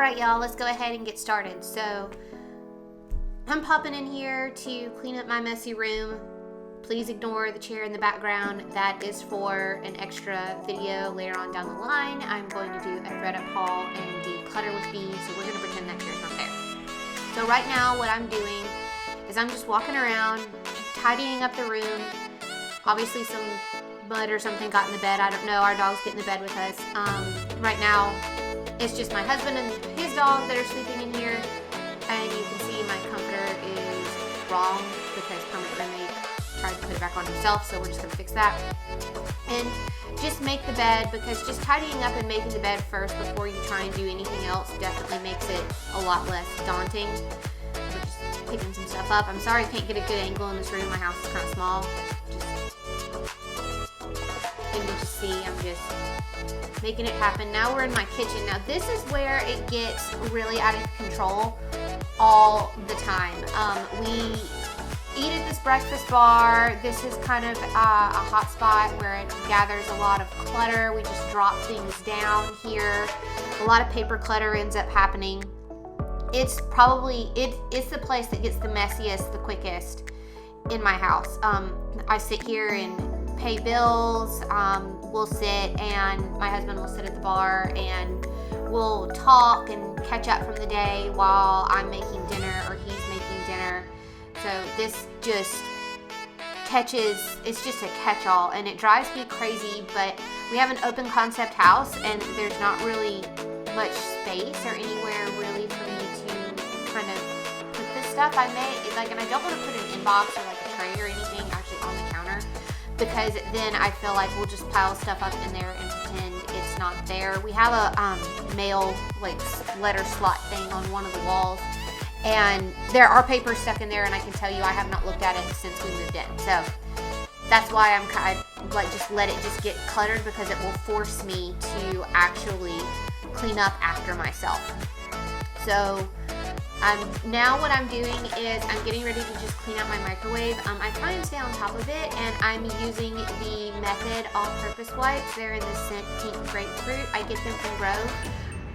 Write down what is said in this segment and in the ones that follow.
Alright y'all, let's go ahead and get started. So, I'm popping in here to clean up my messy room. Please ignore the chair in the background. That is for an extra video later on down the line. I'm going to do a Reddit haul and declutter with bees, so we're going to pretend that chair's not there. So right now what I'm doing is I'm just walking around, tidying up the room. Obviously some mud or something got in the bed. I don't know. Our dogs get in the bed with us. Right now it's just my husband and his dog that are sleeping in here. And you can see my comforter is wrong because permanent roommate tried to put it back on himself, so we're just going to fix that. And just make the bed, because just tidying up and making the bed first before you try and do anything else definitely makes it a lot less daunting. We're just picking some stuff up. I'm sorry I can't get a good angle in this room. My house is kind of small. And you'll just see I'm just making it happen. Now we're in my kitchen. Now this is where it gets really out of control all the time. We eat at this breakfast bar. This is kind of a hot spot where it gathers a lot of clutter. We just drop things down here. A lot of paper clutter ends up happening. It's the place that gets the messiest the quickest in my house. I sit here and pay bills. We'll sit and my husband will sit at the bar and we'll talk and catch up from the day while I'm making dinner or he's making dinner. So this just it's just a catch-all, and it drives me crazy, but we have an open concept house and there's not really much space or anywhere really for me to kind of put this stuff. And I don't want to put an inbox or like a tray or anything actually on the counter, because then I feel like we'll just pile stuff up in there and pretend it's not there. We have a mail letter slot thing on one of the walls, and there are papers stuck in there, and I can tell you I have not looked at it since we moved in. So that's why I'm kind of just let it just get cluttered, because it will force me to actually clean up after myself. So now what I'm doing is I'm getting ready to just clean out my microwave. I try and stay on top of it, and I'm using the Method all-purpose wipes. They're in the scent Pink Grapefruit. I get them from Grove.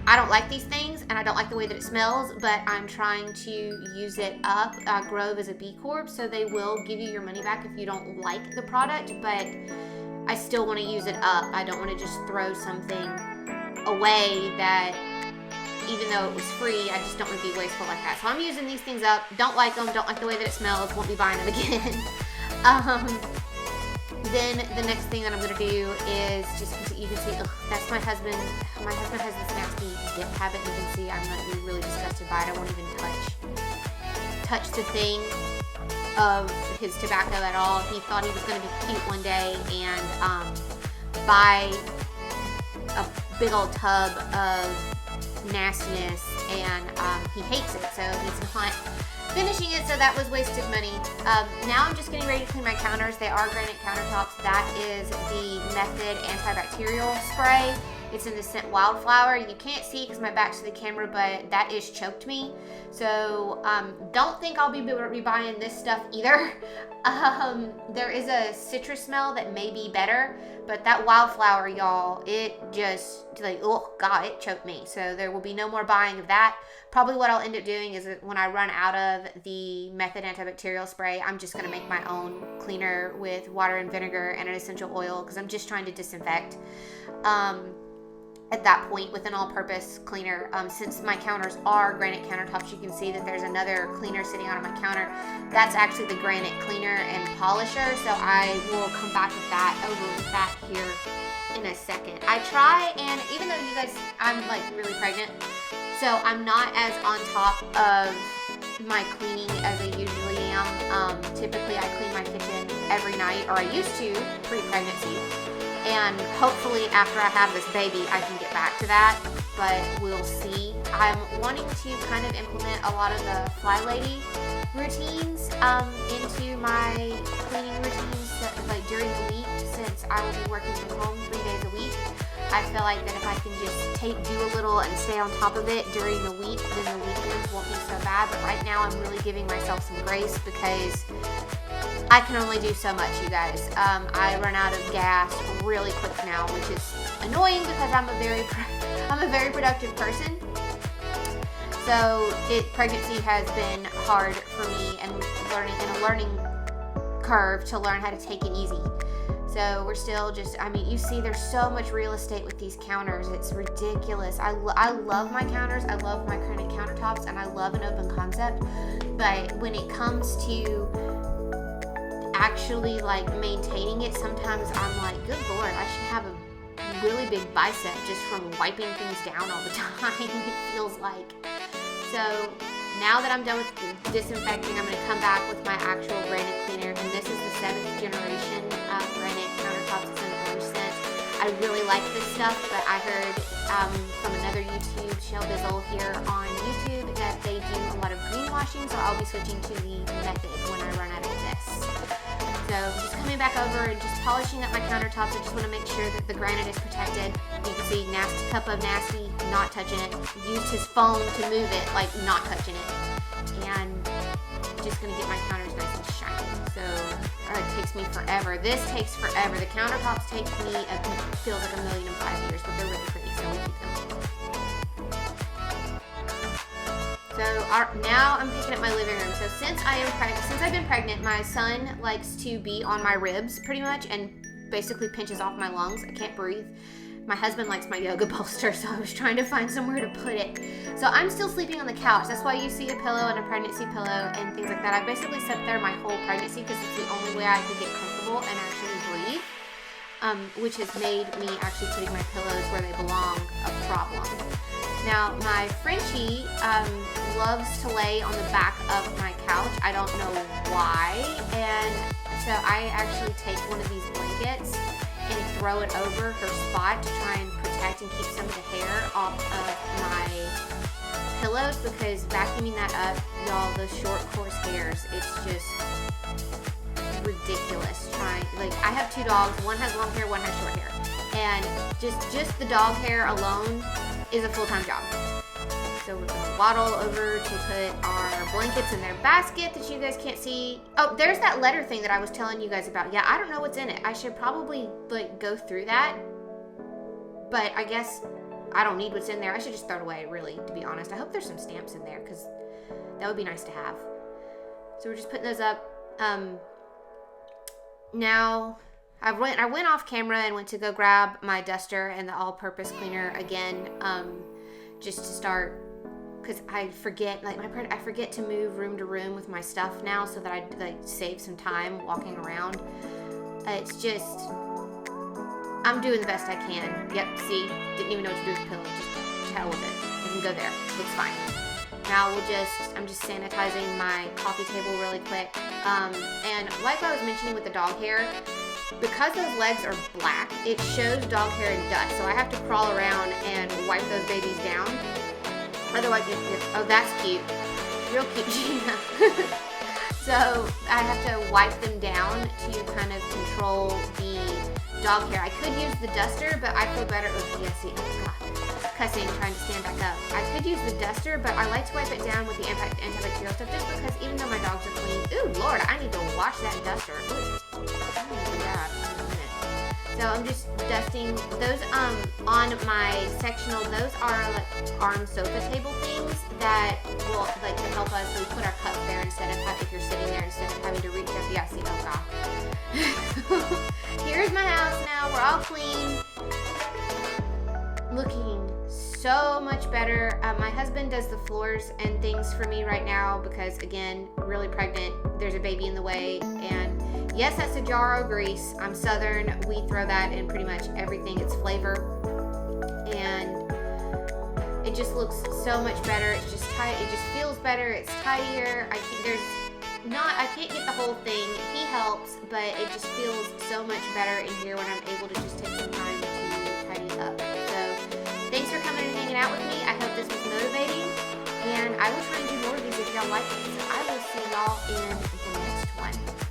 I don't like these things, and I don't like the way that it smells, but I'm trying to use it up. Grove is a B Corp, so they will give you your money back if you don't like the product, but I still want to use it up. I don't want to just throw something away that, even though it was free, I just don't want to be wasteful like that. So I'm using these things up. Don't like them. Don't like the way that it smells. Won't be buying them again. Then the next thing that I'm going to do is just, you can see, that's my husband. My husband has this nasty dip habit. You can see I'm really disgusted by it. I won't even touch the thing of his tobacco at all. He thought he was going to be cute one day and buy a big old tub of nastiness, and he hates it, so he's not finishing it, so that was wasted money. Now I'm just getting ready to clean my counters. They are granite countertops. That is the Method antibacterial spray. It's in the scent Wildflower. You can't see because my back's to the camera, but that is choked me. So don't think I'll be buying this stuff either. There is a citrus smell that may be better, but that Wildflower, y'all, it just oh god, it choked me. So there will be no more buying of that. Probably what I'll end up doing is that when I run out of the Method antibacterial spray, I'm just going to make my own cleaner with water and vinegar and an essential oil, because I'm just trying to disinfect at that point with an all-purpose cleaner. Since my counters are granite countertops, you can see that there's another cleaner sitting on my counter. That's actually the granite cleaner and polisher, so I will come back with that here in a second. I try, and even though you guys, I'm really pregnant, so I'm not as on top of my cleaning as I usually am. Typically I clean my kitchen every night, or I used to pre-pregnancy. And hopefully after I have this baby, I can get back to that, but we'll see. I'm wanting to kind of implement a lot of the Fly Lady routines into my cleaning routines during the week, since I will be working from home 3 days a week. I feel like that if I can just do a little and stay on top of it during the week, then the weekends won't be so bad. But right now I'm really giving myself some grace, because I can only do so much, you guys. I run out of gas really quick now, which is annoying because I'm a very productive person. So pregnancy has been hard for me, and a learning curve to learn how to take it easy. So we're still just, I mean, you see there's so much real estate with these counters. It's ridiculous. I love my counters. I love my granite countertops, and I love an open concept. But when it comes to actually like maintaining it, sometimes I'm like, good Lord, I should have a really big bicep just from wiping things down all the time. It feels like. So now that I'm done with disinfecting, I'm going to come back with my actual granite cleaner, and this is the 7th generation granite countertops. It's an orange scent. I really like this stuff, but I heard from another YouTube, Shell Bizzle here on YouTube, that they do a lot of greenwashing, so I'll be switching to the method when I run out of this. So just coming back over and just polishing up my countertops. I just want to make sure that the granite is protected. You can see Nasty Cup of Nasty not touching it. Used his phone to move it, like not touching it. And just going to get my counters nice and shiny. So it takes me forever. This takes forever. The countertops take me, feels like 1,005 years, but they're really pretty, so we keep them. So now I'm picking up my living room. So since I've been pregnant, my son likes to be on my ribs pretty much and basically pinches off my lungs. I can't breathe. My husband likes my yoga bolster, so I was trying to find somewhere to put it. So I'm still sleeping on the couch. That's why you see a pillow and a pregnancy pillow and things like that. I basically slept there my whole pregnancy because it's the only way I could get comfortable and actually breathe, which has made me actually putting my pillows where they belong a problem. Now, my Frenchie loves to lay on the back of my couch. I don't know why. And so I actually take one of these blankets and throw it over her spot to try and protect and keep some of the hair off of my pillows, because vacuuming that up, y'all, those short, coarse hairs, it's just ridiculous. I have 2 dogs. One has long hair, one has short hair. And just the dog hair alone is a full-time job. So we're gonna waddle over to put our blankets in their basket that you guys can't see. Oh, there's that letter thing that I was telling you guys about. Yeah, I don't know what's in it. I should probably go through that, but I guess I don't need what's in there. I should just throw it away, really, to be honest. I hope there's some stamps in there, because that would be nice to have. So we're just putting those up. Now I went off camera and went to go grab my duster and the all-purpose cleaner again, just to start, because I forget, I forget to move room to room with my stuff now, so that I save some time walking around. It's just, I'm doing the best I can. Yep, see, didn't even know what to do with the pillow. Just hell with it. I can go there. Looks fine. Now I'm just sanitizing my coffee table really quick. And like I was mentioning with the dog hair, because those legs are black, it shows dog hair and dust. So I have to crawl around and wipe those babies down. Otherwise, oh, that's cute. Real cute, Gina. So I have to wipe them down to kind of control the dog hair. I could use the duster, but I feel better. Oh, yeah, see, oh God, cussing, trying to stand back up. I could use the duster, but I like to wipe it down with the antibacterial stuff, just because even though my dogs are clean, ooh, Lord, I need to wash that duster. Ooh. So I'm just dusting those on my sectional. Those are like arm sofa table things that will to help us. So we put our cups there instead of if you're sitting there, instead of having to reach up. Yeah, see, oh God. Here's my house now. We're all clean. Looking so much better. My husband does the floors and things for me right now because, again, really pregnant. There's a baby in the way, and yes, that's a jar of grease. I'm Southern. We throw that in pretty much everything. It's flavor, and it just looks so much better. It's just tight. It just feels better. It's tidier. I can't get the whole thing. He helps, but it just feels so much better in here when I'm able to just take some time to tidy it up. So thanks for coming and hanging out with me. I hope this was motivating, and I will try and do more of these if y'all like it. So I will see y'all in the next one.